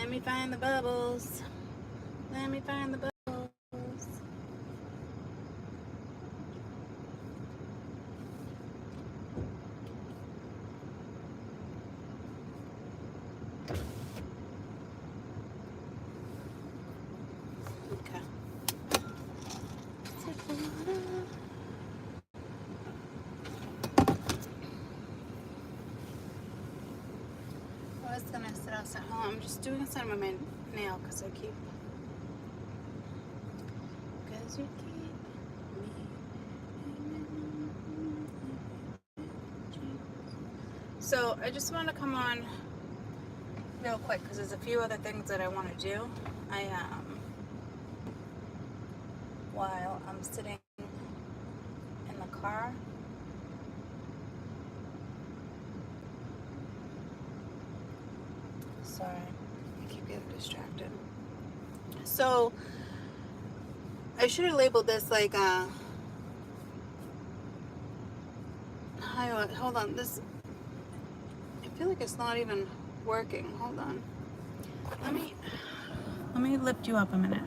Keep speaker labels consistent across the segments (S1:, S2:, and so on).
S1: Let me find the bubbles. Let me find the bubbles. Okay. I was gonna sit outside. Hold on, I'm just doing something with my nail because you keep So I just want to come on real quick because there's a few other things that I want to do. While I'm sitting in the car. Sorry, I keep getting distracted. So I should have labeled this like hold on, this, I feel like it's not even working. Hold on. Let me lift you up a minute.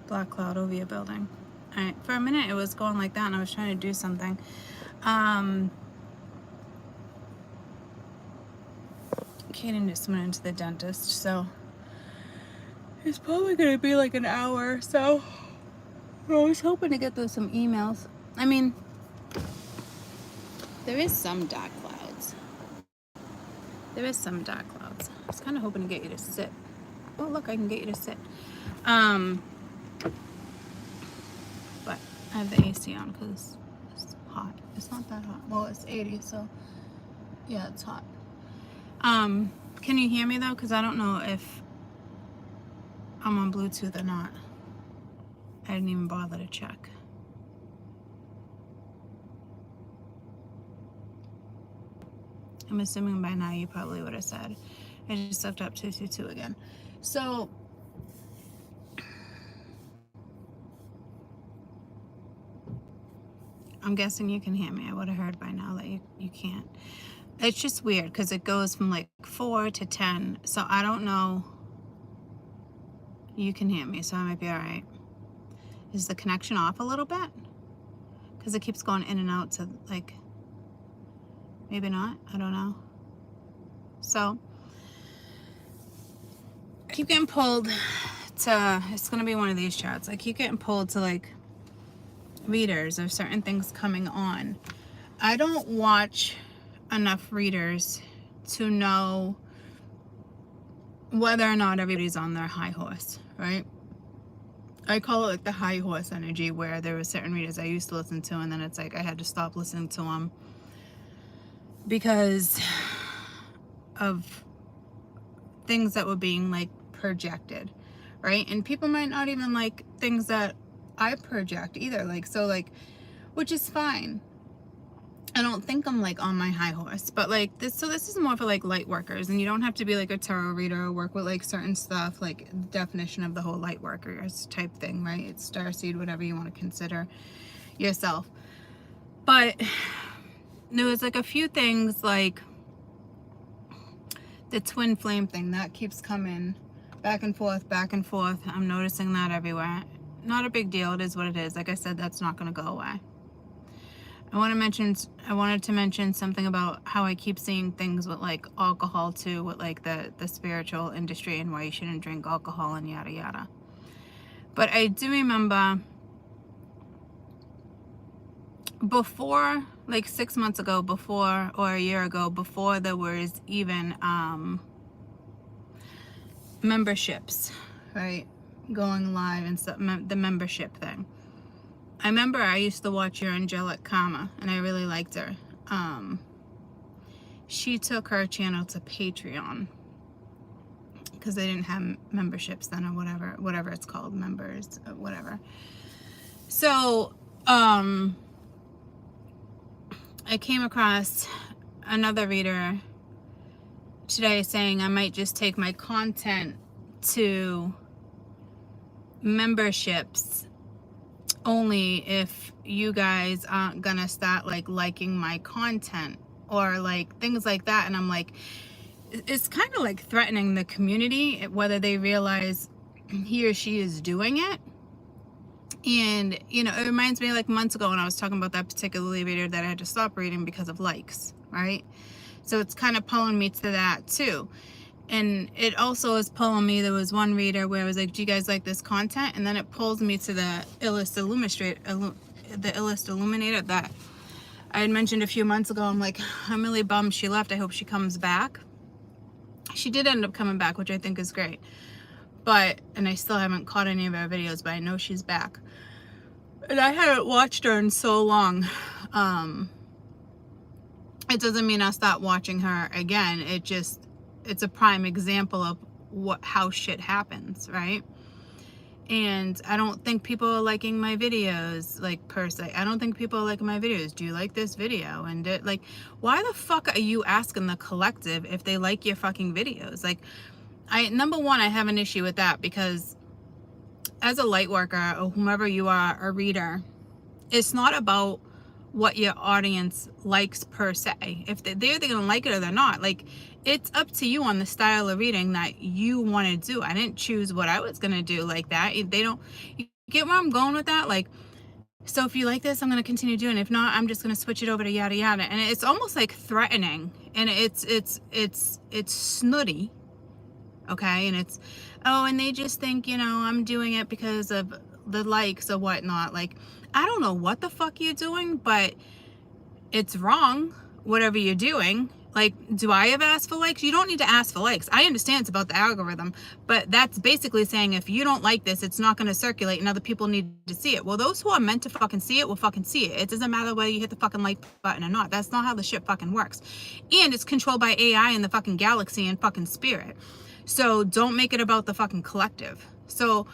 S1: Black cloud over your building. Alright, for a minute it was going like that and I was trying to do something. Kaden just went into the dentist, so it's probably gonna be like an hour or so. I was hoping to get through some emails. I mean, there is some dark clouds. There is some dark clouds. I was kind of hoping to get you to sit. Oh, look, I can get you to sit. But I have the AC on because it's hot. It's not that hot. Well, it's 80, so yeah, it's hot. Can you hear me though? Because I don't know if I'm on Bluetooth or not. I didn't even bother to check. I'm assuming by now you probably would have said. I just left up 222 again. So I'm guessing you can hear me. I would have heard by now that you can't. It's just weird because it goes from like 4 to 10. So I don't know. You can hear me, so I might be all right. Is the connection off a little bit? Because it keeps going in and out to like, maybe not. I don't know. So I keep getting pulled to, it's going to be one of these charts. I keep getting pulled to like readers of certain things coming on. I don't watch enough readers to know whether or not everybody's on their high horse, right? I call it like the high horse energy, where there were certain readers I used to listen to and then it's like I had to stop listening to them because of things that were being like projected, right? And people might not even like things that I project either, like, so like, which is fine. I don't think I'm like on my high horse, but like this, so this is more for like light workers, and you don't have to be like a tarot reader or work with like certain stuff, like the definition of the whole light workers type thing, right? It's starseed, whatever you want to consider yourself. But there was like a few things like the twin flame thing that keeps coming back and forth, back and forth. I'm noticing that everywhere. Not a big deal. It is what it is. Like I said, that's not going to go away. I wanted to mention something about how I keep seeing things with like alcohol too, with like the spiritual industry and why you shouldn't drink alcohol and yada yada. But I do remember before, like 6 months ago, before, or a year ago, before there was even memberships, right, going live and stuff, the membership thing. I remember I used to watch your Angelic Karma and I really liked her. She took her channel to Patreon because they didn't have memberships then, or whatever it's called, members, whatever. So I came across another reader today saying I might just take my content to memberships only if you guys aren't gonna start like liking my content or like things like that. And I'm like, it's kind of like threatening the community, whether they realize he or she is doing it. And, you know, it reminds me like months ago when I was talking about that particular reader that I had to stop reading because of likes, right? So it's kind of pulling me to that too. And it also is pulling me, there was one reader where it was like, do you guys like this content? And then it pulls me to the illest illuminator that I had mentioned a few months ago. I'm like, I'm really bummed she left. I hope she comes back. She did end up coming back, which I think is great. But, and I still haven't caught any of her videos, but I know she's back. And I hadn't watched her in so long. It doesn't mean I'll stop watching her again. It's a prime example of how shit happens, right? And I don't think people are liking my videos, like, per se. I don't think people are liking my videos. Do you like this video? And like, why the fuck are you asking the collective if they like your fucking videos? Like, number one, I have an issue with that, because as a light worker or whomever you are, a reader, it's not about what your audience likes per se. If they're either gonna like it or they're not. Like, it's up to you on the style of reading that you want to do. I didn't choose what I was gonna do like that. You get where I'm going with that? Like, so if you like this, I'm gonna continue doing it. If not, I'm just gonna switch it over to yada yada. And it's almost like threatening, and it's snooty. Okay, and it's, oh, and they just think, you know, I'm doing it because of the likes or whatnot. Like, I don't know what the fuck you're doing, but it's wrong, whatever you're doing. Like, do I ever ask for likes? You don't need to ask for likes. I understand it's about the algorithm, but that's basically saying if you don't like this, it's not going to circulate and other people need to see it. Well, those who are meant to fucking see it will fucking see it. It doesn't matter whether you hit the fucking like button or not. That's not how the shit fucking works. And it's controlled by AI and the fucking galaxy and fucking spirit. So don't make it about the fucking collective. So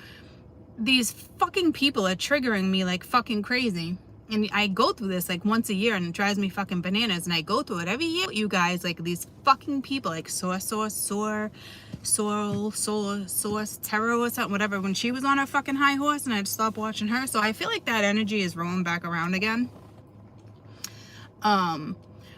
S1: these fucking people are triggering me like fucking crazy. And I go through this like once a year and it drives me fucking bananas. And I go through it every year with you guys, like these fucking people, like Tarot or something, whatever. When she was on her fucking high horse and I had to stop watching her. So I feel like that energy is rolling back around again.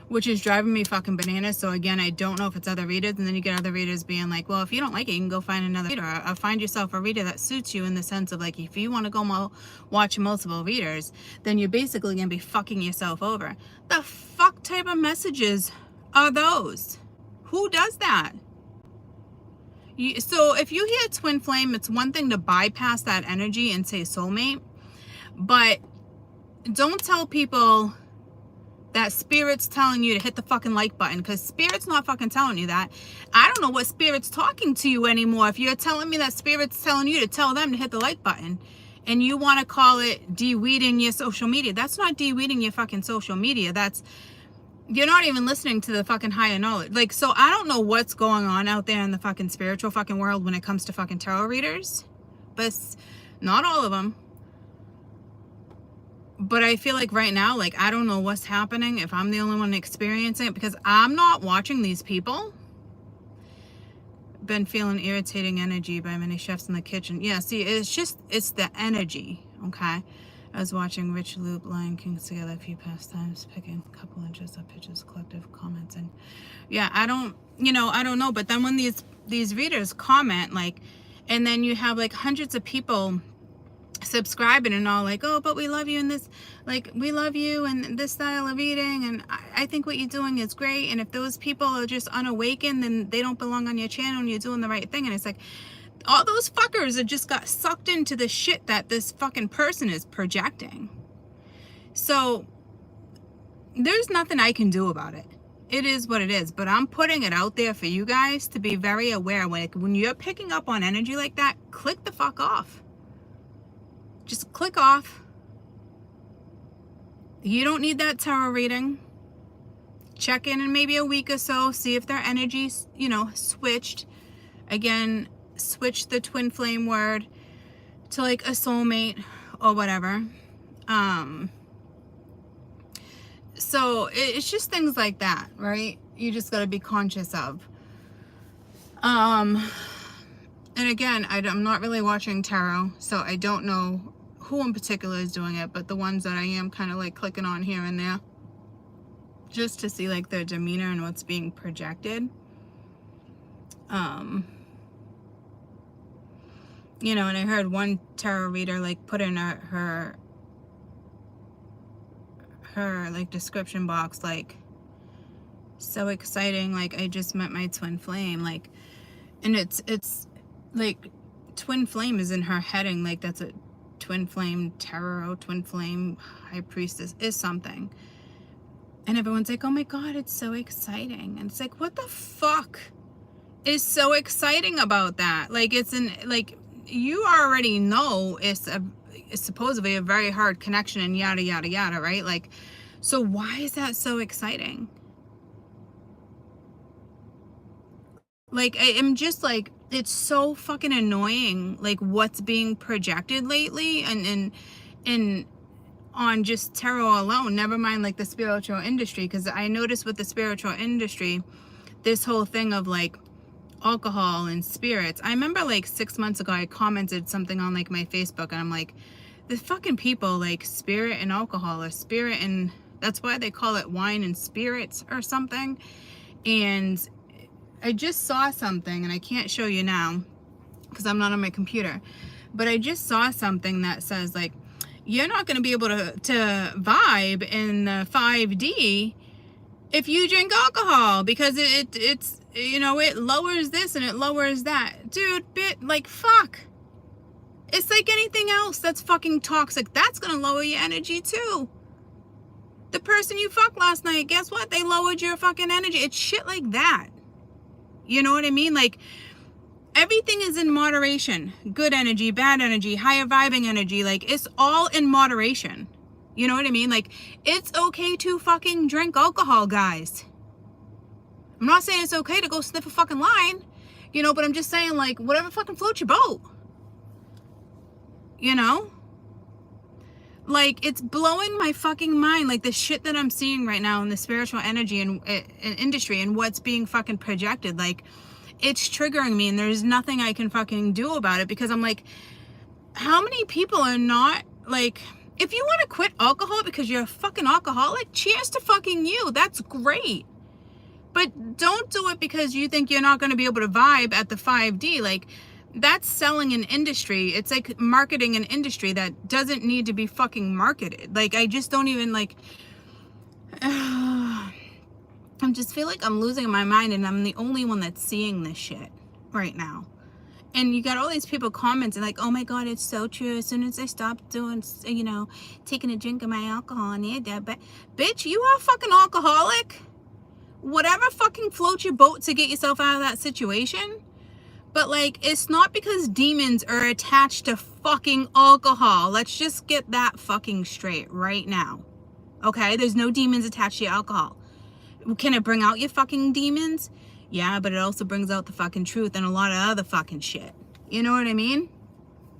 S1: Which is driving me fucking bananas. So again, I don't know if it's other readers, and then you get other readers being like, well, if you don't like it, you can go find another reader, or find yourself a reader that suits you, in the sense of like, if you want to go watch multiple readers, then you're basically gonna be fucking yourself over. The fuck type of messages are those? Who does that? So if you hear twin flame, it's one thing to bypass that energy and say soulmate, but don't tell people that spirit's telling you to hit the fucking like button, because spirit's not fucking telling you that. I don't know what spirit's talking to you anymore. If you're telling me that spirit's telling you to tell them to hit the like button, and you want to call it de-weeding your social media, that's not de-weeding your fucking social media. That's, you're not even listening to the fucking higher knowledge. Like, so I don't know what's going on out there in the fucking spiritual fucking world when it comes to fucking tarot readers, but not all of them. But I feel like right now, like, I don't know what's happening, if I'm the only one experiencing it, because I'm not watching these people. Been feeling irritating energy by many chefs in the kitchen. Yeah, see, it's the energy, okay? I was watching Rich Loop, Lion Kings together a few past times, picking a couple inches of pictures, collective comments, and yeah, I don't know. But then when these readers comment, like, and then you have like hundreds of people subscribing and all, like, oh, but we love you in this, like, we love you and this style of reading, and I think what you're doing is great, and if those people are just unawakened, then they don't belong on your channel and you're doing the right thing. And it's like, all those fuckers have just got sucked into the shit that this fucking person is projecting. So there's nothing I can do about it. It is what it is. But I'm putting it out there for you guys to be very aware. Like, when you're picking up on energy like that, click the fuck off. Just click off. You don't need that tarot reading. Check in maybe a week or so. See if their energy's, switched. Again, switch the twin flame word to like a soulmate or whatever. So it's just things like that, right? You just got to be conscious of. And again, I'm not really watching tarot, so I don't know who in particular is doing it, but the ones that I am kind of like clicking on here and there, just to see like their demeanor and what's being projected. You know, and I heard one tarot reader like put in her like description box, like, so exciting, like I just met my twin flame, like, and it's like twin flame is in her heading, like that's a twin flame tarot, twin flame high priestess is something, and everyone's like, oh my god, it's so exciting, and it's like, what the fuck is so exciting about that? Like, it's an, like, you already know it's supposedly a very hard connection and yada yada yada, right? Like, so why is that so exciting? Like, I am just like, it's so fucking annoying, like what's being projected lately, and on just tarot alone, never mind like the spiritual industry, because I noticed with the spiritual industry, this whole thing of like alcohol and spirits. I remember like 6 months ago I commented something on like my Facebook, and I'm like, the fucking people like spirit and alcohol, or spirit and, that's why they call it wine and spirits or something. And I just saw something, and I can't show you now because I'm not on my computer, but I just saw something that says like, you're not going to be able to vibe in the 5D if you drink alcohol, because it's, you know, it lowers this and it lowers that. Dude, like, fuck. It's like anything else that's fucking toxic. That's going to lower your energy too. The person you fucked last night, guess what? They lowered your fucking energy. It's shit like that. You know what I mean? Like, everything is in moderation. Good energy, bad energy, higher vibing energy. Like, it's all in moderation. You know what I mean? Like, it's okay to fucking drink alcohol, guys. I'm not saying it's okay to go sniff a fucking line, you know, but I'm just saying, like, whatever fucking floats your boat. You know? Like, it's blowing my fucking mind, like the shit that I'm seeing right now in the spiritual energy and industry and what's being fucking projected. Like, it's triggering me, and there's nothing I can fucking do about it, because I'm like, how many people are not, like, if you want to quit alcohol because you're a fucking alcoholic, cheers to fucking you. That's great. But don't do it because you think you're not going to be able to vibe at the 5D. Like, that's selling an industry. It's like marketing an industry that doesn't need to be fucking marketed. Like, I just don't even, like, I just feel like I'm losing my mind, and I'm the only one that's seeing this shit right now. And you got all these people commenting like, oh my god, it's so true. As soon as I stop doing, you know, taking a drink of my alcohol and that, but bitch, you are a fucking alcoholic. Whatever fucking floats your boat to get yourself out of that situation. But like, it's not because demons are attached to fucking alcohol. Let's just get that fucking straight right now. Okay? There's no demons attached to your alcohol. Can it bring out your fucking demons? Yeah, but it also brings out the fucking truth and a lot of other fucking shit. You know what I mean?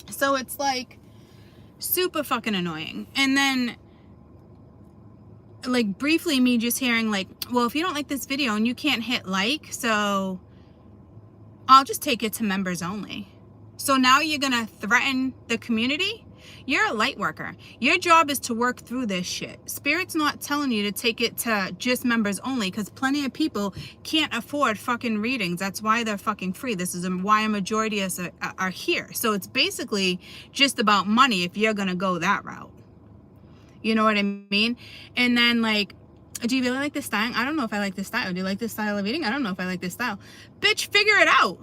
S1: So it's like super fucking annoying. And then like briefly me just hearing like, well, if you don't like this video and you can't hit like, so I'll just take it to members only. So now you're gonna threaten the community? You're a light worker. Your job is to work through this shit. Spirit's not telling you to take it to just members only, because plenty of people can't afford fucking readings. That's why they're fucking free. This is why a majority of us are here. So it's basically just about money if you're gonna go that route. You know what I mean? And then like, do you really like this style? I don't know if I like this style. Do you like this style of reading? I don't know if I like this style. Bitch, figure it out.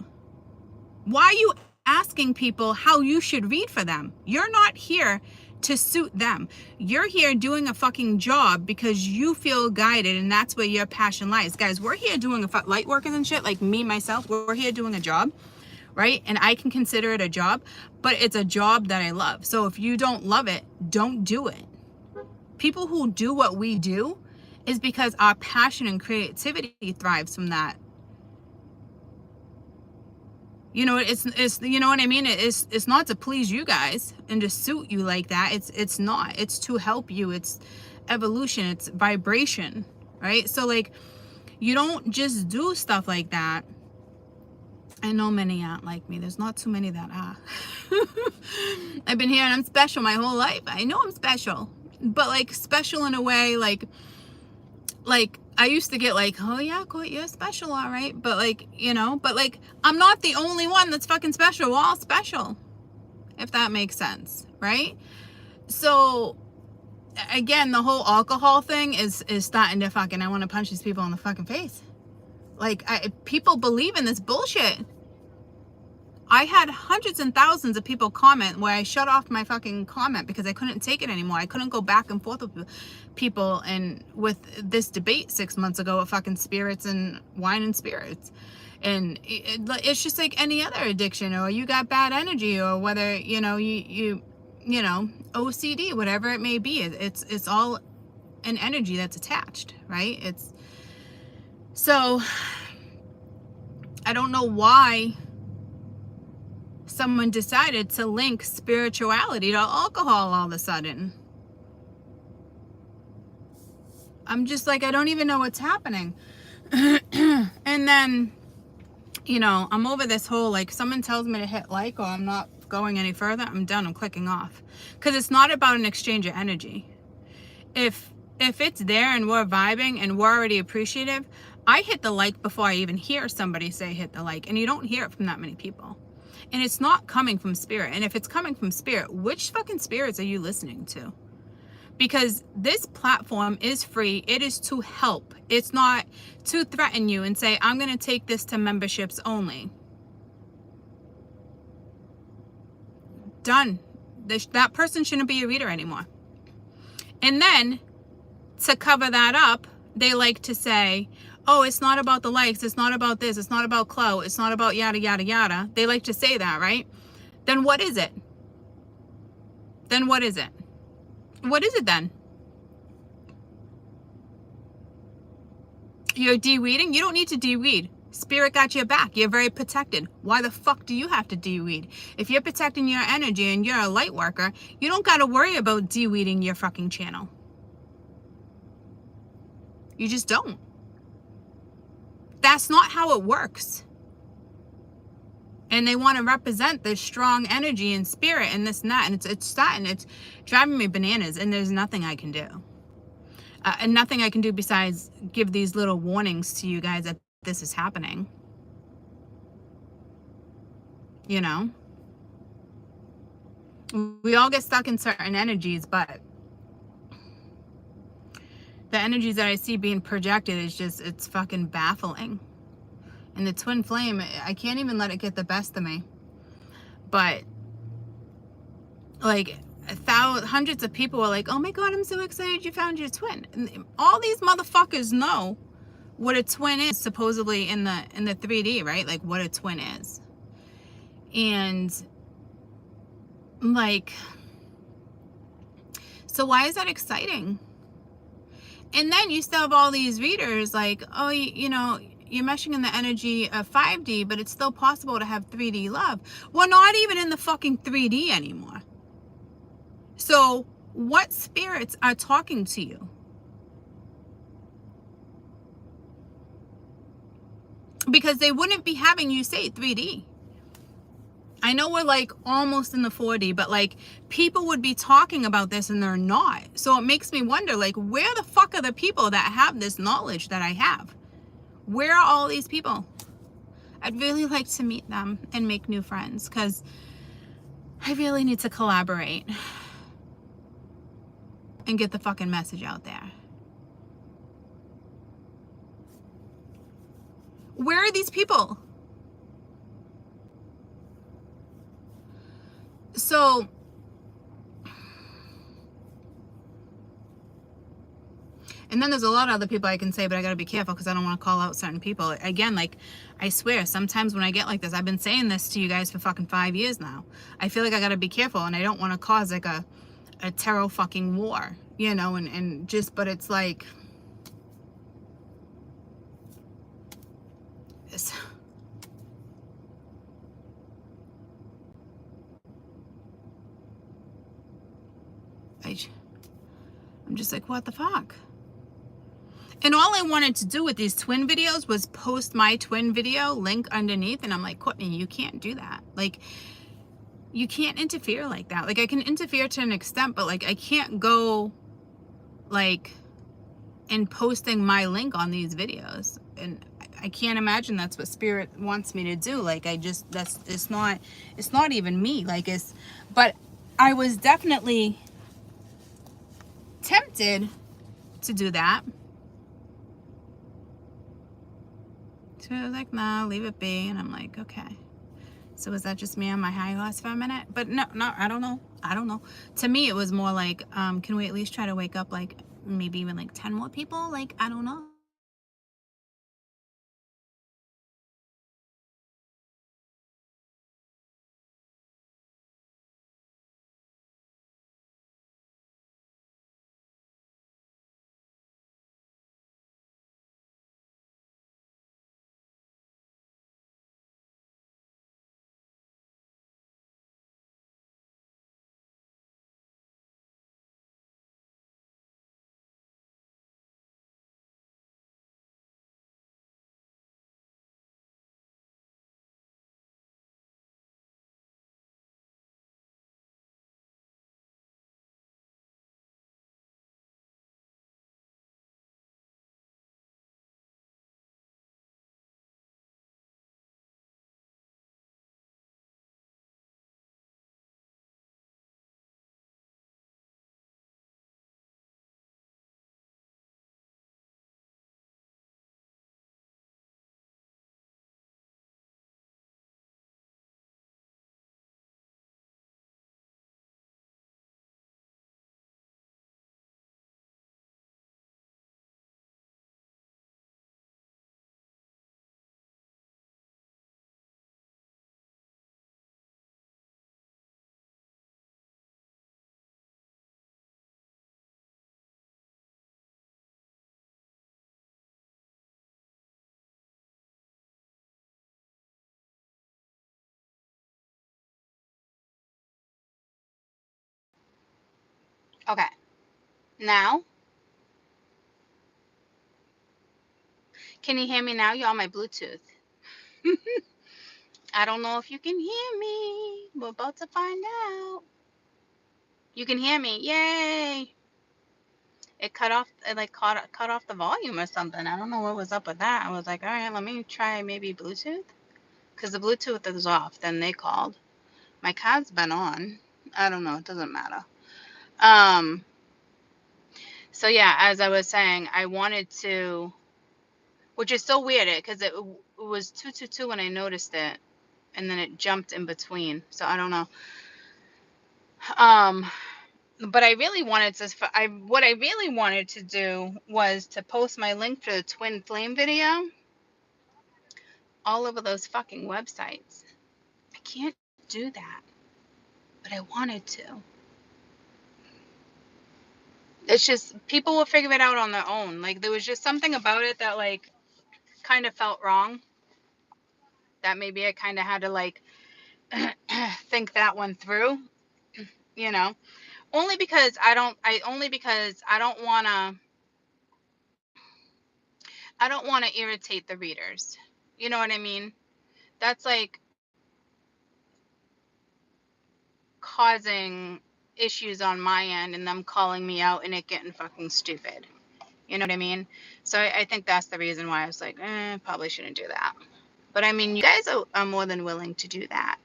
S1: Why are you asking people how you should read for them? You're not here to suit them. You're here doing a fucking job because you feel guided, and that's where your passion lies. Guys, we're here doing light workers and shit, like me, myself, we're here doing a job, right? And I can consider it a job, but it's a job that I love. So if you don't love it, don't do it. People who do what we do is because our passion and creativity thrives from that. You know, it's you know what I mean? It's not to please you guys and to suit you like that. It's not. It's to help you. It's evolution. It's vibration, right? So like, you don't just do stuff like that. I know many aren't like me. There's not too many that are. I've been hearing I'm special my whole life. I know I'm special, but like special in a way like I used to get like, oh yeah, Court, you're special, all right. But like, you know, but like, I'm not the only one that's fucking special. We're all special, if that makes sense, right? So again, the whole alcohol thing is starting to fucking, I want to punch these people in the fucking face. Like, people believe in this bullshit. I had hundreds and thousands of people comment where I shut off my fucking comment because I couldn't take it anymore. I couldn't go back and forth with people and with this debate 6 months ago of fucking spirits and wine and spirits. And it's just like any other addiction, or you got bad energy, or whether, you know, you know, OCD, whatever it may be. It's all an energy that's attached, right? It's so I don't know why someone decided to link spirituality to alcohol all of a sudden. I'm just like, I don't even know what's happening. And then, you know, I'm over this whole, like, someone tells me to hit like, or I'm not going any further, I'm done, I'm clicking off. Because it's not about an exchange of energy. If it's there and we're vibing and we're already appreciative, I hit the like before I even hear somebody say hit the like. And you don't hear it from that many people. And it's not coming from spirit. And if it's coming from spirit, which fucking spirits are you listening to? Because this platform is free. It is to help. It's not to threaten you and say, I'm going to take this to memberships only. Done. That person shouldn't be a reader anymore. And then to cover that up, they like to say, oh, it's not about the likes, it's not about this, it's not about clout, it's not about yada, yada, yada. They like to say that, right? Then what is it? Then what is it? What is it then? You're de-weeding? You don't need to de-weed. Spirit got your back. You're very protected. Why the fuck do you have to de-weed? If you're protecting your energy and you're a light worker, you don't got to worry about de-weeding your fucking channel. You just don't. That's not how it works. And they want to represent this strong energy and spirit and this and that. And it's driving me bananas. And there's nothing I can do. And nothing I can do besides give these little warnings to you guys that this is happening. You know? We all get stuck in certain energies, but the energies that I see being projected is just, it's fucking baffling. And the twin flame, I can't even let it get the best of me. But like hundreds of people were like, oh my God, I'm so excited you found your twin. And all these motherfuckers know what a twin is, supposedly in the 3D, right? Like what a twin is. And like, so why is that exciting? And then you still have all these readers like, oh, you know, you're meshing in the energy of 5D, but it's still possible to have 3D love. We're not even in the fucking 3D anymore. So what spirits are talking to you? Because they wouldn't be having you say 3D. I know we're like almost in the 4D, but like people would be talking about this and they're not. So it makes me wonder, like, where the fuck are the people that have this knowledge that I have? Where are all these people? I'd really like to meet them and make new friends because I really need to collaborate and get the fucking message out there. Where are these people? So, and then there's a lot of other people I can say, but I got to be careful because I don't want to call out certain people. Again, like, I swear, sometimes when I get like this, I've been saying this to you guys for fucking 5 years now. I feel like I got to be careful and I don't want to cause like a tarot fucking war, you know, and just, but it's like, I'm just like, what the fuck? And all I wanted to do with these twin videos was post my twin video link underneath. And I'm like, Courtney, you can't do that. Like, you can't interfere like that. Like, I can interfere to an extent, but like, I can't go like and posting my link on these videos. And I can't imagine that's what spirit wants me to do. Like, I just, that's, it's not even me. Like, it's, but I was definitely tempted to do that. So I was like, no, leave it be. And I'm like, okay. So was that just me on my high horse for a minute? But no, I don't know. I don't know. To me, it was more like, can we at least try to wake up like maybe even like 10 more people? Like, I don't know. Okay. Now, can you hear me now? You're on my Bluetooth. I don't know if you can hear me. We're about to find out. You can hear me. Yay. It cut off, it like cut off the volume or something. I don't know what was up with that. I was like, all right, let me try maybe Bluetooth. Because the Bluetooth is off. Then they called. My car's been on. I don't know. It doesn't matter. Um, so yeah, as I was saying, I wanted to, which is so weird because it was 222 when I noticed it, and then it jumped in between. So I don't know. Um, but I really wanted to, what I really wanted to do was to post my link for the twin flame video all over those fucking websites. I can't do that, but I wanted to. It's just people will figure it out on their own. Like there was just something about it that like kind of felt wrong. That maybe I kind of had to like think that one through, you know. Only because I don't want to irritate the readers. You know what I mean? That's like causing issues on my end and them calling me out and it getting fucking stupid. You know what I mean? So I think that's the reason why I was like, probably shouldn't do that. But I mean, you guys are more than willing to do that.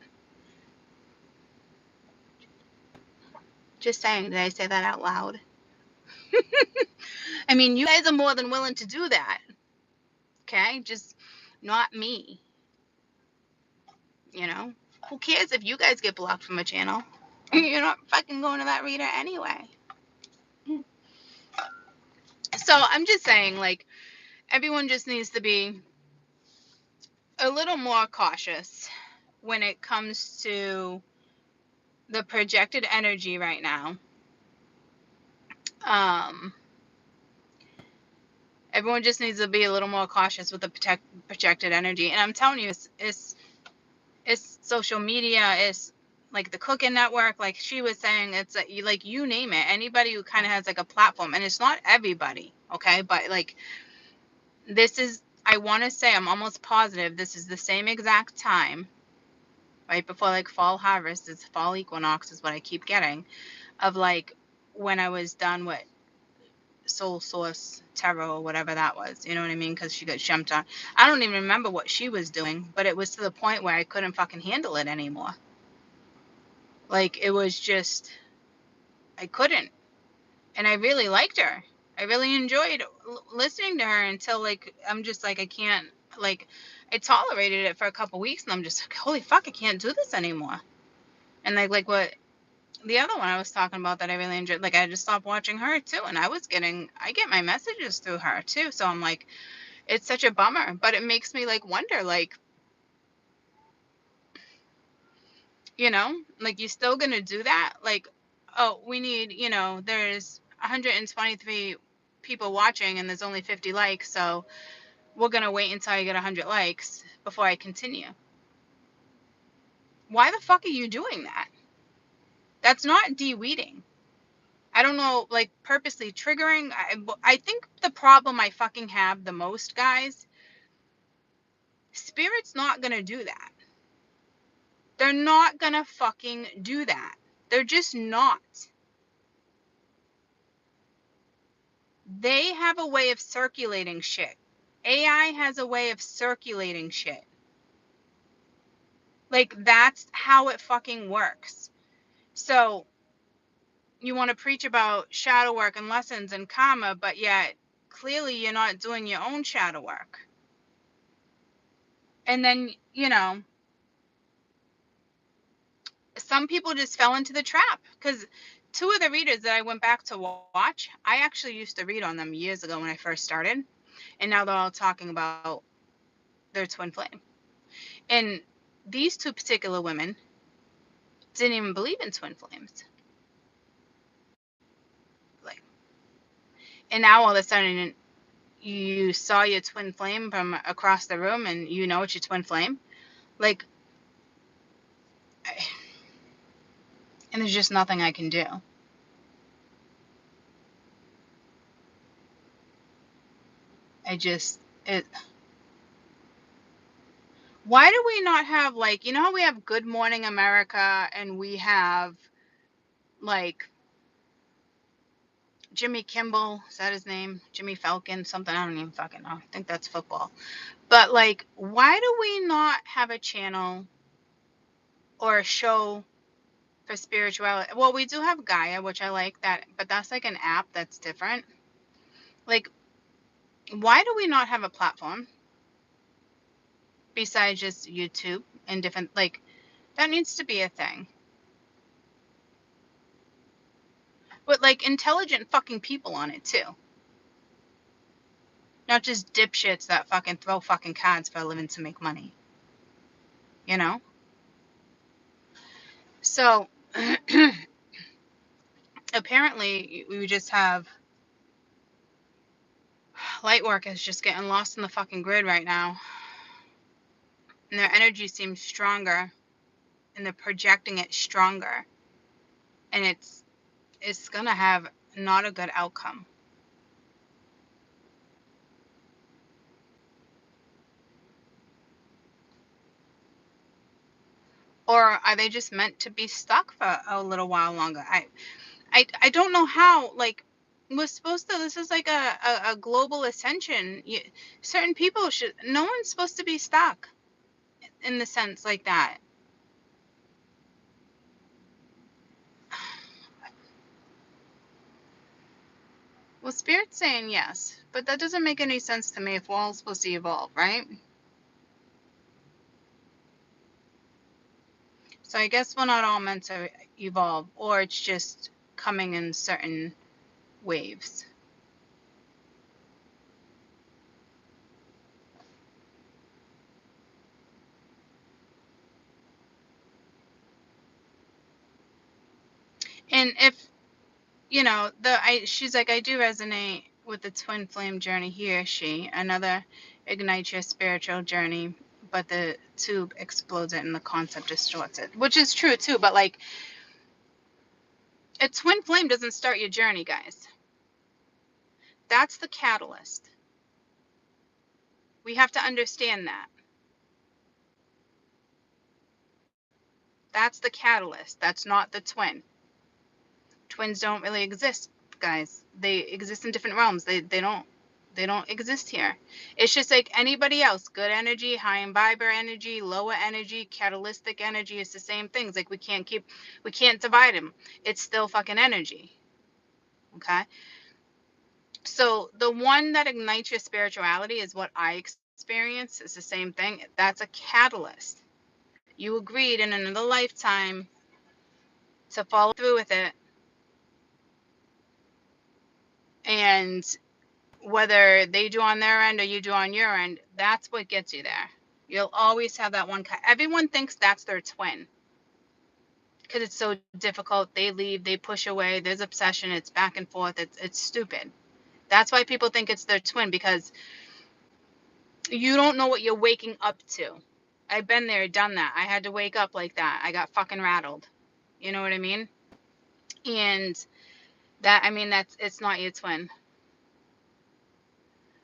S1: Just saying, did I say that out loud? I mean, you guys are more than willing to do that. Okay? Just not me. You know? Who cares if you guys get blocked from a channel? You're not fucking going to that reader anyway. So I'm just saying, like, everyone just needs to be a little more cautious when it comes to the projected energy right now. Everyone just needs to be a little more cautious with the projected energy. And I'm telling you, it's social media, it's like the Cooking Network, like she was saying, it's like you name it, anybody who kind of has like a platform, and it's not everybody, okay, but like this is, I want to say, I'm almost positive this is the same exact time right before like fall harvest, it's fall equinox is what I keep getting, of like when I was done with Soul Source Tarot or whatever that was. You know what I mean? Because she got jumped on. I don't even remember what she was doing, but it was to the point where I couldn't fucking handle it anymore. Like, it was just, I couldn't. And I really liked her. I really enjoyed listening to her until, like, I'm just like, I can't, like, I tolerated it for a couple weeks and I'm just like, holy fuck, I can't do this anymore. And like what the other one I was talking about that I really enjoyed, like, I just stopped watching her too. And I get my messages through her too. So I'm like, it's such a bummer, but it makes me like wonder, like, you know, like, you still gonna do that? Like, oh, we need, there's 123 people watching and there's only 50 likes, so we're gonna wait until I get 100 likes before I continue. Why the fuck are you doing that? That's not de-weeding. I don't know, like, purposely triggering. I think the problem I fucking have the most, guys, Spirit's not gonna do that. They're not gonna fucking do that. They're just not. They have a way of circulating shit. AI has a way of circulating shit. Like, that's how it fucking works. So, you want to preach about shadow work and lessons and karma, but yet clearly you're not doing your own shadow work. And then, some people just fell into the trap because two of the readers that I went back to watch, I actually used to read on them years ago when I first started. And now they're all talking about their twin flame. And these two particular women didn't even believe in twin flames. Like, and now all of a sudden you saw your twin flame from across the room and you know it's your twin flame. Like, and there's just nothing I can do. Why do we not have, like, how we have Good Morning America and we have, like, Jimmy Kimball, is that his name? Jimmy Falcon, something, I don't even fucking know. I think that's football. But, like, why do we not have a channel or a show for spirituality? Well, we do have Gaia, which I like that, but that's like an app that's different. Like, why do we not have a platform besides just YouTube and different, like, that needs to be a thing. But, like, intelligent fucking people on it too. Not just dipshits that fucking throw fucking cards for a living to make money. You know? So, apparently, we just have light work is just getting lost in the fucking grid right now. And their energy seems stronger. And they're projecting it stronger. And it's gonna have not a good outcome. Or are they just meant to be stuck for a little while longer? I don't know how. Like, we're supposed to, this is like a global ascension. Certain people should, no one's supposed to be stuck in the sense like that. Well, Spirit's saying yes, but that doesn't make any sense to me if we're all supposed to evolve, right? So I guess we're not all meant to evolve, or it's just coming in certain waves. And if, she's like, I do resonate with the twin flame journey, he or she, another ignites your spiritual journey, but the tube explodes it and the concept distorts it, which is true too. But, like, a twin flame doesn't start your journey, guys. That's the catalyst. We have to understand that. That's the catalyst. That's not the twin. Twins don't really exist guys. They exist in different realms. They don't exist here. It's just like anybody else. Good energy, high and viber energy, lower energy, catalytic energy. It's the same things. Like we can't divide them. It's still fucking energy. Okay. So the one that ignites your spirituality is what I experience. It's the same thing. That's a catalyst. You agreed in another lifetime to follow through with it. And whether they do on their end or you do on your end, that's what gets you there. You'll always have that one. Everyone thinks that's their twin because it's so difficult. They leave, they push away. There's obsession. It's back and forth. It's stupid. That's why people think it's their twin, because you don't know what you're waking up to. I've been there, done that. I had to wake up like that. I got fucking rattled. You know what I mean? And it's not your twin.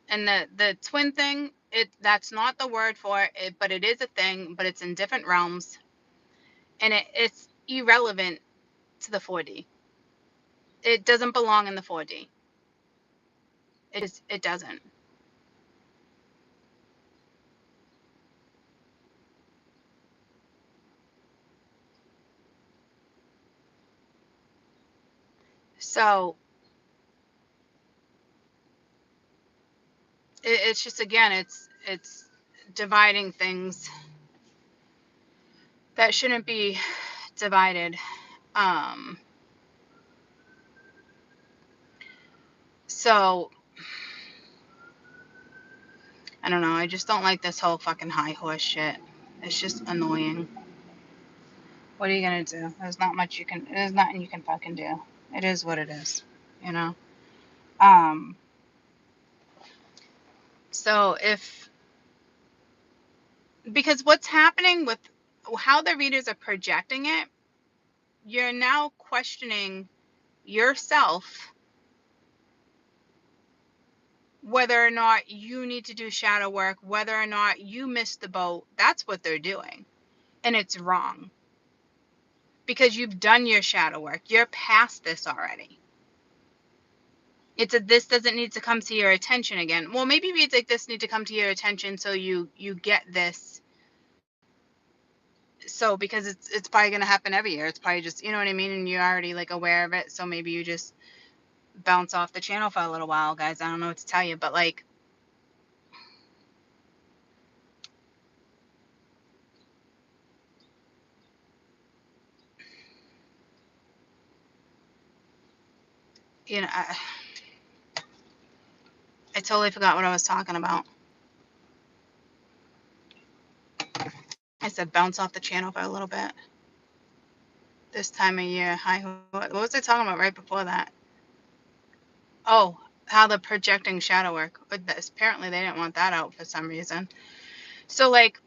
S1: And the twin thing, that's not the word for it, but it is a thing, but it's in different realms, and it's irrelevant to the 4D. It doesn't belong in the 4D. It doesn't. So it's just, again, it's dividing things that shouldn't be divided. So I don't know. I just don't like this whole fucking high horse shit. It's just annoying. What are you gonna do? There's nothing you can fucking do. It is what it is, you know? So because what's happening with how the readers are projecting it, you're now questioning yourself whether or not you need to do shadow work, whether or not you missed the boat. That's what they're doing. And it's wrong. Because you've done your shadow work. You're past this already. This doesn't need to come to your attention again. Well, maybe reads like this need to come to your attention so you get this. So because it's probably going to happen every year. It's probably just, you know what I mean? And you're already like aware of it. So maybe you just bounce off the channel for a little while, guys. I don't know what to tell you, but like, you know, I totally forgot what I was talking about. I said bounce off the channel for a little bit. This time of year. What was I talking about right before that? Oh, how the projecting shadow work. But apparently they didn't want that out for some reason. So like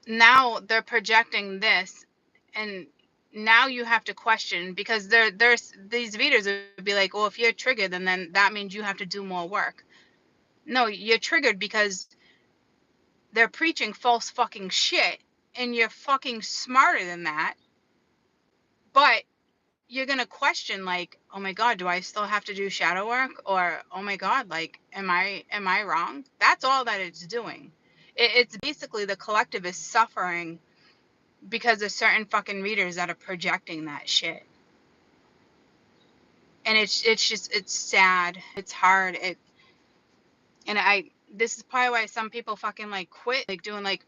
S1: now they're projecting this, and now you have to question, because there's these readers would be like, well, if you're triggered, then that means you have to do more work. No, you're triggered because they're preaching false fucking shit, and you're fucking smarter than that. But you're going to question, like, oh my God, do I still have to do shadow work? Or, oh my God, like, am I wrong? That's all that it's doing. It's basically the collective is suffering because of certain fucking readers that are projecting that shit. And it's just, it's sad. It's hard. This is probably why some people fucking like quit, like doing like,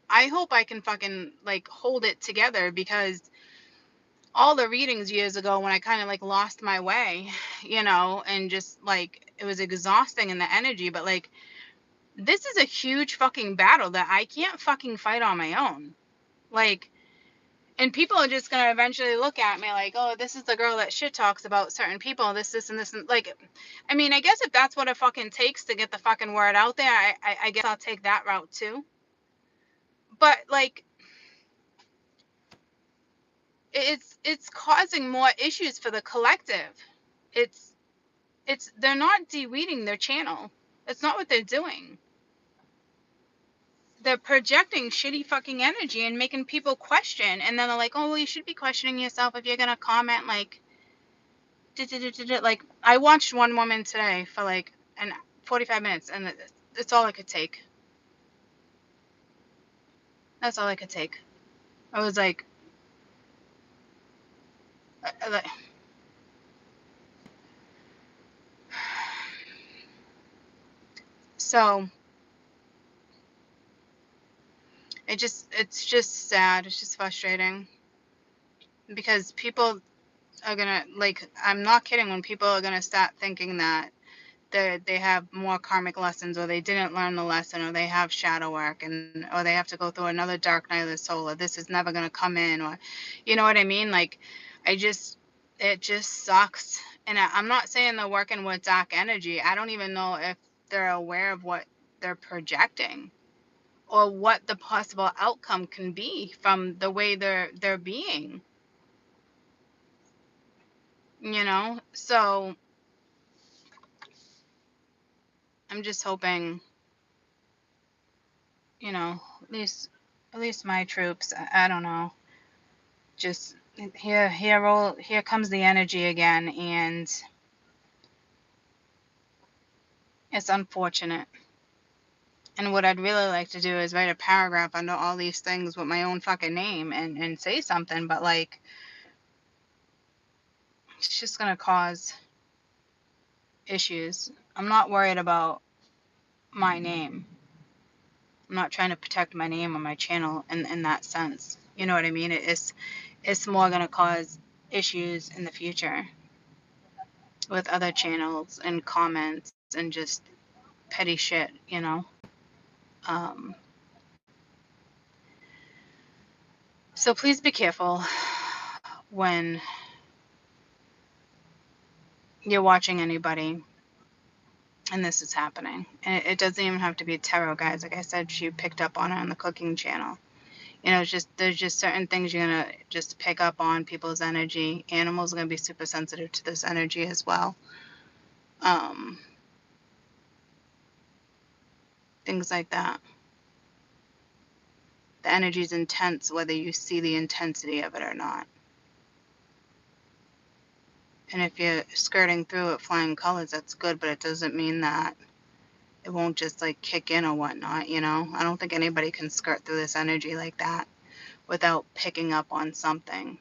S1: I hope I can fucking like hold it together, because all the readings years ago when I kind of like lost my way, you know, and just like it was exhausting in the energy, but like this is a huge fucking battle that I can't fucking fight on my own. Like, and people are just gonna eventually look at me like, oh, this is the girl that shit talks about certain people, this and this, and like, I mean, I guess if that's what it fucking takes to get the fucking word out there, I guess I'll take that route too. But like, it's causing more issues for the collective. It's they're not de-weeding their channel. That's not what they're doing. they're projecting shitty fucking energy and making people question. And then they're like, oh, well, you should be questioning yourself if you're going to comment like, like, I watched one woman today for like 45 minutes, and it's all I could take. That's all I could take. I was like, so it's just sad. It's just frustrating because people are gonna, like, I'm not kidding, when people are gonna start thinking that they have more karmic lessons, or they didn't learn the lesson, or they have shadow work, and or they have to go through another dark night of the soul, or this is never gonna come in, or you know what I mean? Like, it just sucks. And I'm not saying they're working with dark energy. I don't even know if they're aware of what they're projecting, or what the possible outcome can be from the way they're being, you know? So I'm just hoping, you know, at least my troops, I don't know, just here comes the energy again, and it's unfortunate. And what I'd really like to do is write a paragraph under all these things with my own fucking name, and say something, but like, it's just gonna cause issues. I'm not worried about my name. I'm not trying to protect my name or my channel in that sense. You know what I mean? It's more gonna cause issues in the future with other channels and comments and just petty shit, you know? Um, so please be careful when you're watching anybody and this is happening. And it doesn't even have to be tarot, guys. Like I said, she picked up on it on the cooking channel. You know, it's just, there's just certain things you're gonna just pick up on, people's energy. Animals are gonna be super sensitive to this energy as well. Things like that. The energy is intense, whether you see the intensity of it or not. And if you're skirting through it flying colors, that's good, but it doesn't mean that it won't just like kick in or whatnot, you know? I don't think anybody can skirt through this energy like that without picking up on something,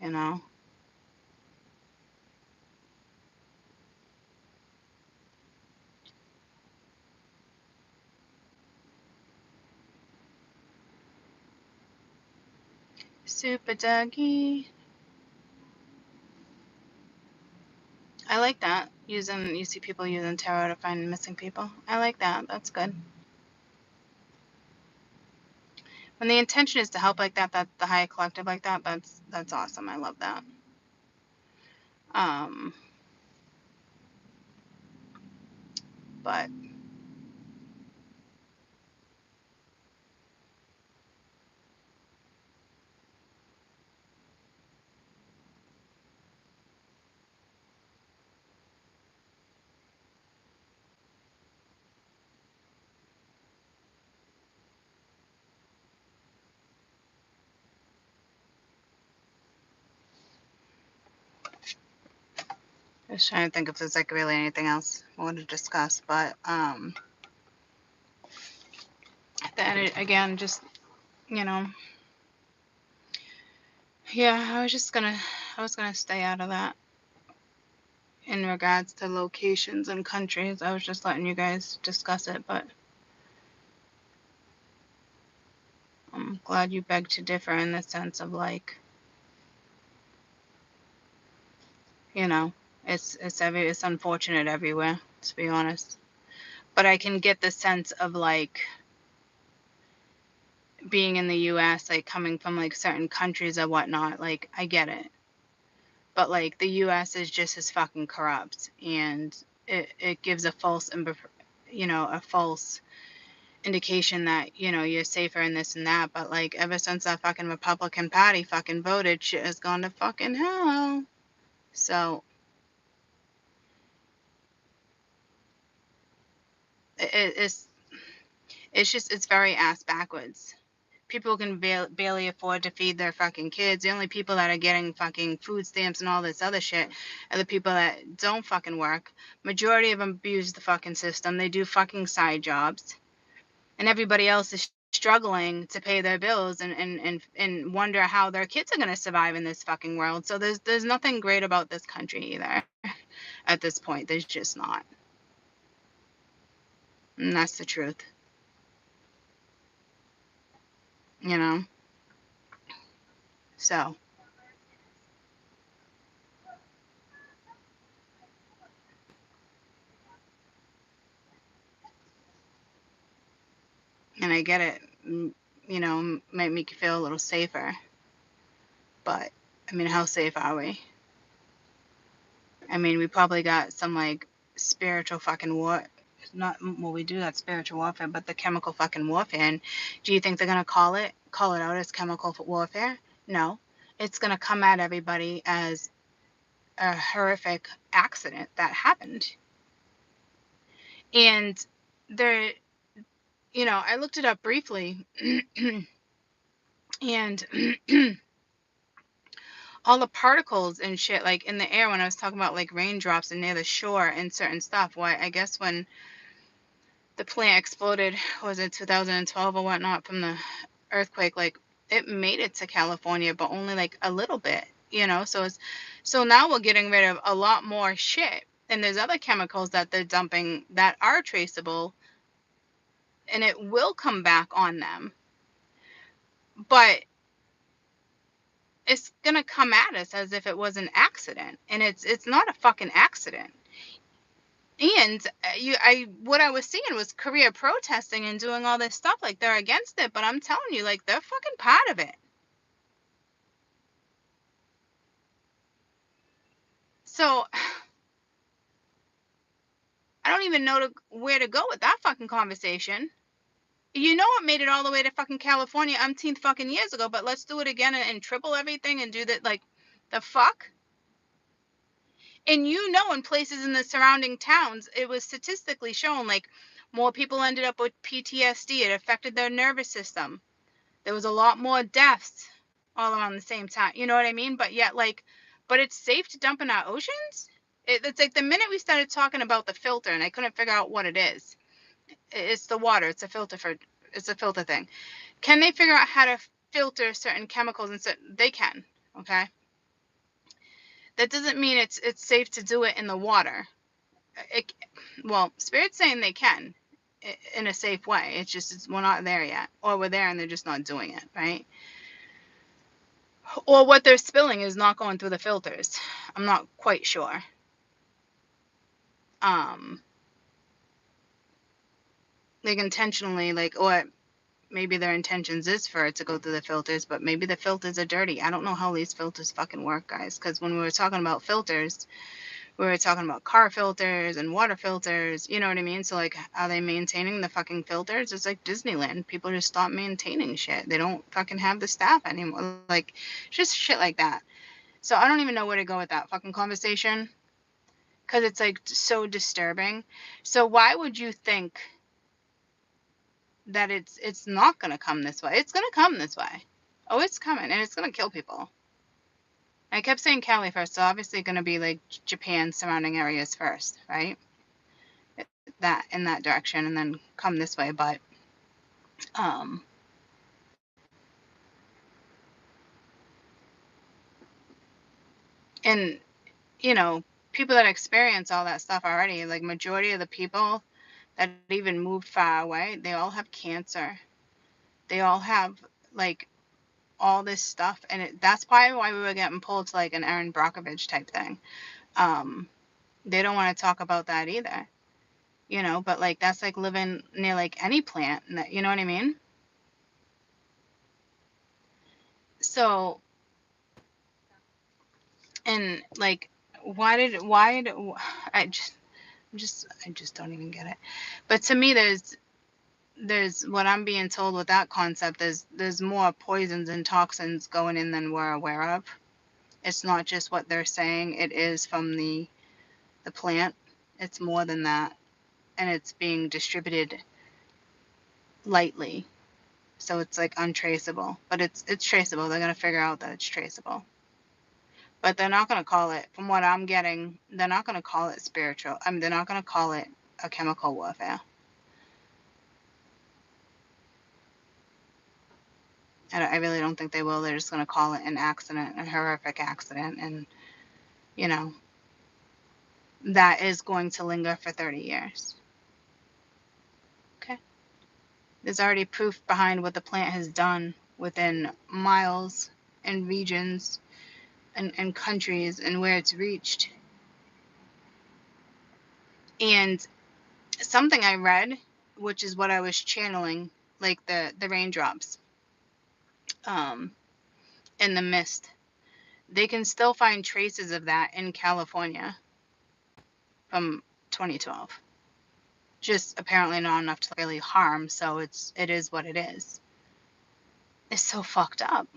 S1: you know? Super Dougie. I like that. You see people using tarot to find missing people. I like that. That's good. When the intention is to help like that, the higher collective like that, that's awesome. I love that. But I was trying to think if there's like really anything else I want to discuss, but then again, just, you know, yeah, I was gonna stay out of that in regards to locations and countries. I was just letting you guys discuss it, but I'm glad you beg to differ in the sense of like, you know, it's unfortunate everywhere, to be honest. But I can get the sense of like being in the US, like coming from like certain countries or whatnot, like I get it. But like the US is just as fucking corrupt, and it gives a false, you know, a false indication that, you know, you're safer in this and that. But like ever since that fucking Republican Party fucking voted, shit has gone to fucking hell. So It's very ass backwards. People can barely afford to feed their fucking kids. The only people that are getting fucking food stamps and all this other shit are the people that don't fucking work. Majority of them abuse the fucking system. They do fucking side jobs. And everybody else is struggling to pay their bills and wonder how their kids are going to survive in this fucking world. So there's nothing great about this country either. At this point, there's just not. And that's the truth. You know? So. And I get it, you know, might make you feel a little safer. But, I mean, how safe are we? I mean, we probably got some, like, spiritual fucking war. Not, well, we do have spiritual warfare, but the chemical fucking warfare. And do you think they're going to call it out as chemical warfare? No. It's going to come at everybody as a horrific accident that happened. And there, you know, I looked it up briefly. And all the particles and shit like in the air when I was talking about like raindrops and near the shore and certain stuff. Why, I guess when the plant exploded, was it 2012 or whatnot from the earthquake, like it made it to California, but only like a little bit, you know? So now we're getting rid of a lot more shit. And there's other chemicals that they're dumping that are traceable and it will come back on them. But it's gonna come at us as if it was an accident, and it's not a fucking accident. And what I was seeing was Korea protesting and doing all this stuff like they're against it, but I'm telling you, like they're fucking part of it. So I don't even know where to go with that fucking conversation. You know, it made it all the way to fucking California umpteenth fucking years ago, but let's do it again and triple everything and do that, like the fuck. And you know, in places in the surrounding towns, it was statistically shown like more people ended up with PTSD. It affected their nervous system. There was a lot more deaths all around the same time. You know what I mean? But yet, like, but it's safe to dump in our oceans? It's like the minute we started talking about the filter, and I couldn't figure out what it is. It's the water. It's a filter thing. Can they figure out how to filter certain chemicals and they can, okay? That doesn't mean it's safe to do it in the water. Well, Spirit's saying they can in a safe way. It's just we're not there yet, or we're there and they're just not doing it, right? Or what they're spilling is not going through the filters. I'm not quite sure. Like intentionally, like, or maybe their intentions is for it to go through the filters, but maybe the filters are dirty. I don't know how these filters fucking work, guys. Because when we were talking about filters, we were talking about car filters and water filters, you know what I mean? So, like, are they maintaining the fucking filters? It's like Disneyland. People just stop maintaining shit. They don't fucking have the staff anymore. Like, just shit like that. So, I don't even know where to go with that fucking conversation because it's, like, so disturbing. So, why would you think that it's not going to come this way? It's going to come this way. Oh, it's coming, and it's going to kill people. I kept saying Cali first, so obviously going to be like Japan surrounding areas first, right? That in that direction, and then come this way. But and you know, people that experience all that stuff already, like majority of the people that even moved far away, they all have cancer. They all have like all this stuff, and that's probably why we were getting pulled to like an Erin Brockovich type thing. They don't want to talk about that either, you know. But like that's like living near like any plant, you know what I mean? So, and like, I just don't even get it. But to me, there's what I'm being told with that concept is there's more poisons and toxins going in than we're aware of. It's not just what they're saying. It is from the plant. It's more than that. and it's being distributed lightly. So it's like untraceable, but it's traceable. They're going to figure out that it's traceable. But they're not going to call it, from what I'm getting, they're not going to call it spiritual. I mean, they're not going to call it a chemical warfare. I really don't think they will. They're just going to call it an accident, a horrific accident. And, you know, that is going to linger for 30 years. Okay. There's already proof behind what the plant has done within miles and regions and countries and where it's reached. And something I read, which is what I was channeling, like the raindrops and the mist, they can still find traces of that in California from 2012. Just apparently not enough to really harm, so it is what it is. It's so fucked up.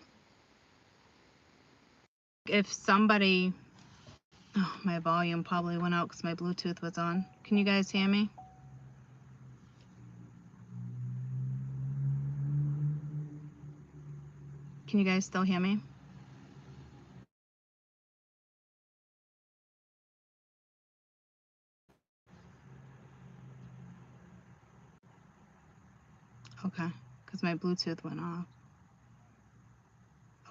S1: If somebody, oh, my volume probably went out because my Bluetooth was on. Can you guys hear me? Can you guys still hear me? Okay, because my Bluetooth went off.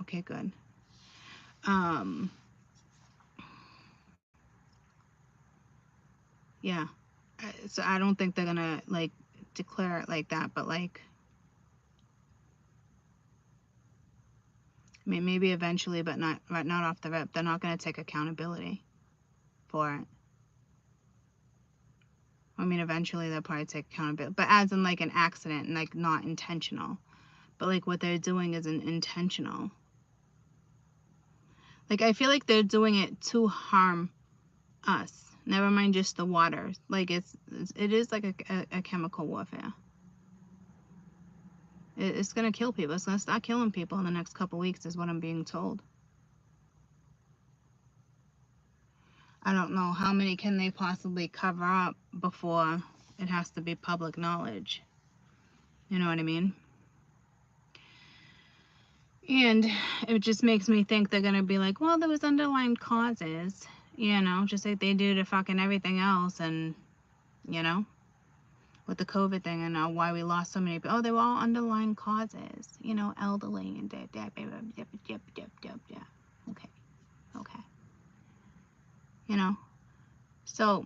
S1: Okay, good. Yeah. So I don't think they're gonna like declare it like that, but like, I mean, maybe eventually, but not off the rip. They're not gonna take accountability for it. I mean, eventually they'll probably take accountability, but as in like an accident and like not intentional. But like what they're doing isn't intentional. Like I feel like they're doing it to harm us. Never mind just the water. Like it is like a chemical warfare. It's gonna kill people. It's gonna start killing people in the next couple weeks, is what I'm being told. I don't know how many can they possibly cover up before it has to be public knowledge. You know what I mean? And it just makes me think they're gonna be like, well, there was underlying causes, you know, just like they do to fucking everything else, and you know, with the COVID thing and why we lost so many people. Oh, they were all underlying causes, you know, elderly and okay, okay, you know. So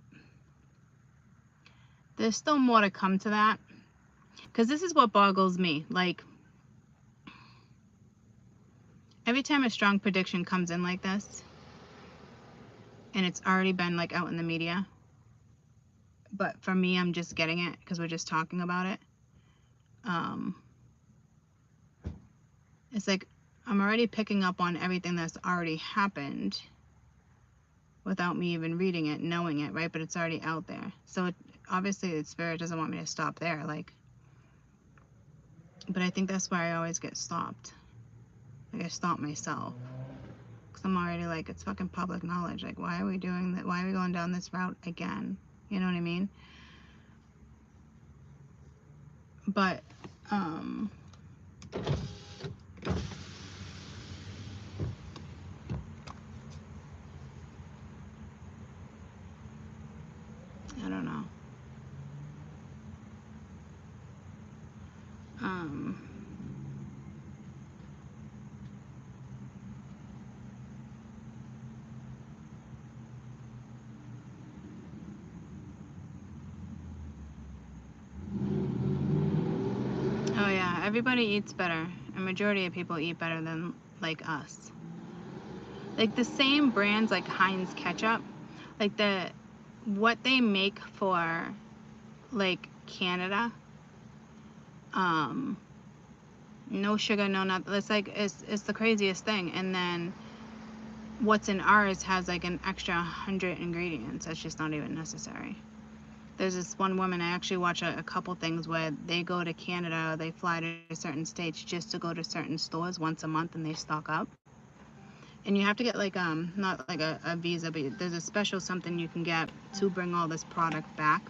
S1: there's still more to come to that, because this is what boggles me. Like every time a strong prediction comes in like this, and it's already been like out in the media, but for me, I'm just getting it because we're just talking about it. It's like I'm already picking up on everything that's already happened without me even reading it, knowing it, right? But it's already out there. So obviously the spirit doesn't want me to stop there, like, but I think that's why I always get stopped. Like I stop myself because I'm already like, it's fucking public knowledge. Like, why are we doing that? Why are we going down this route again? You know what I mean? But I don't know. Oh yeah, everybody eats better. A majority of people eat better than like us. Like the same brands like Heinz ketchup, like what they make for like Canada, no sugar, no nothing. It's like it's the craziest thing. And then what's in ours has like an extra 100 ingredients that's just not even necessary. There's this one woman, I actually watch a couple things where they go to Canada, or they fly to certain states just to go to certain stores once a month and they stock up. And you have to get like not like a visa, but there's a special something you can get to bring all this product back.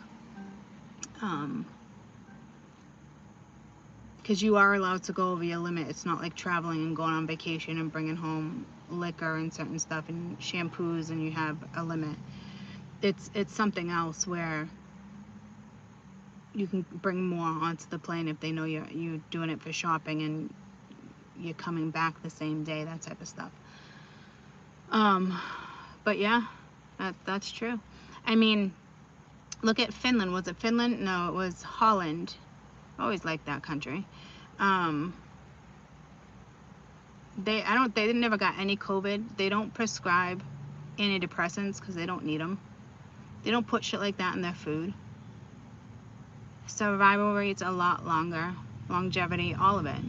S1: Because you are allowed to go over your limit. It's not like traveling and going on vacation and bringing home liquor and certain stuff and shampoos and you have a limit. It's something else where you can bring more onto the plane if they know you're doing it for shopping and you're coming back the same day, that type of stuff. But yeah, that's true. I mean, look at Finland. Was it Finland? No, it was Holland. I always liked that country. They never got any COVID. They don't prescribe antidepressants because they don't need them. They don't put shit like that in their food. Survival rates a lot longer. Longevity, all of it.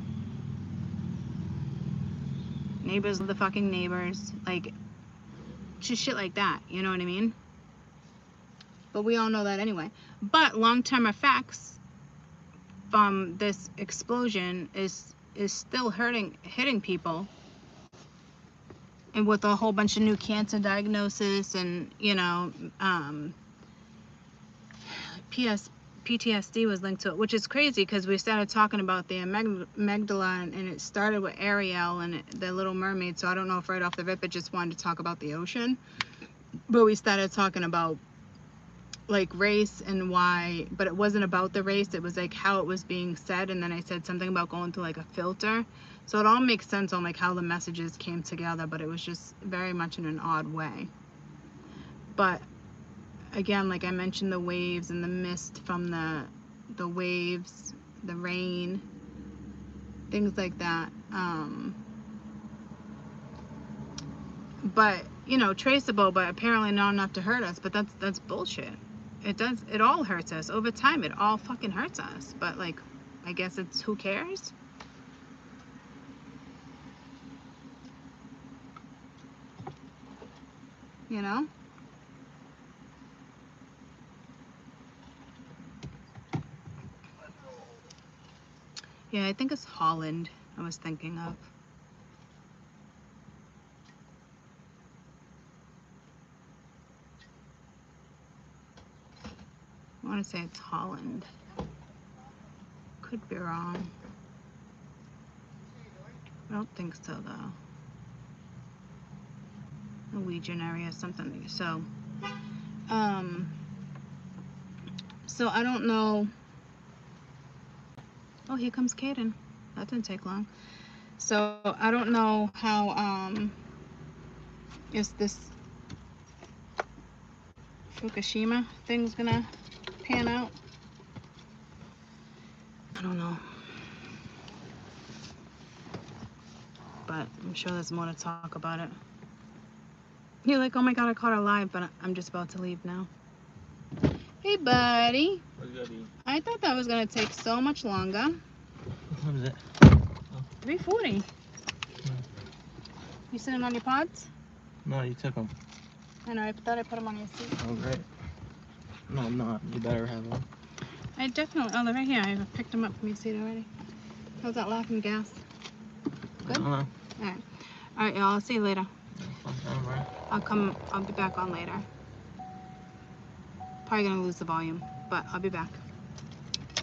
S1: Neighbors love the fucking neighbors. Like, just shit like that. You know what I mean? But we all know that anyway. But long-term effects from this explosion is still hitting people, and with a whole bunch of new cancer diagnosis and PTSD was linked to it, which is crazy because we started talking about the amygdala and it started with Ariel and the Little Mermaid. So I don't know if right off the rip it just wanted to talk about the ocean, but we started talking about like race and why, but it wasn't about the race. It was like how it was being said, and then I said something about going through like a filter. So it all makes sense on like how the messages came together, but it was just very much in an odd way. But again, like I mentioned, the waves and the mist from the waves, the rain, things like that. But traceable, but apparently not enough to hurt us. But that's bullshit. It all hurts us over time. It all fucking hurts us. But like, I guess it's who cares? Yeah, I think it's Holland I was thinking of. I want to say it's Holland. Could be wrong. I don't think so though. Norwegian area, something. So I don't know. Oh, here comes Kaden. That didn't take long. So I don't know how is this Fukushima thing's gonna pan out. I don't know. But I'm sure there's more to talk about it. You're like, oh my god, I caught her live, but I'm just about to leave now. Hey, buddy.
S2: What's good?
S1: I thought that was gonna take so much longer.
S2: What is it?
S1: 3:40. You sitting on your pods?
S2: No, you took them.
S1: I know, I thought I put them on your seat.
S2: Oh, great. No, I'm not. You better have them.
S1: I definitely, oh, they're right here. I picked them up from your seat already. How's that laughing gas? Good?
S2: Alright.
S1: Alright, y'all. I'll see you later.
S2: Alright.
S1: I'll be back on later. Probably gonna lose the volume, but I'll be back.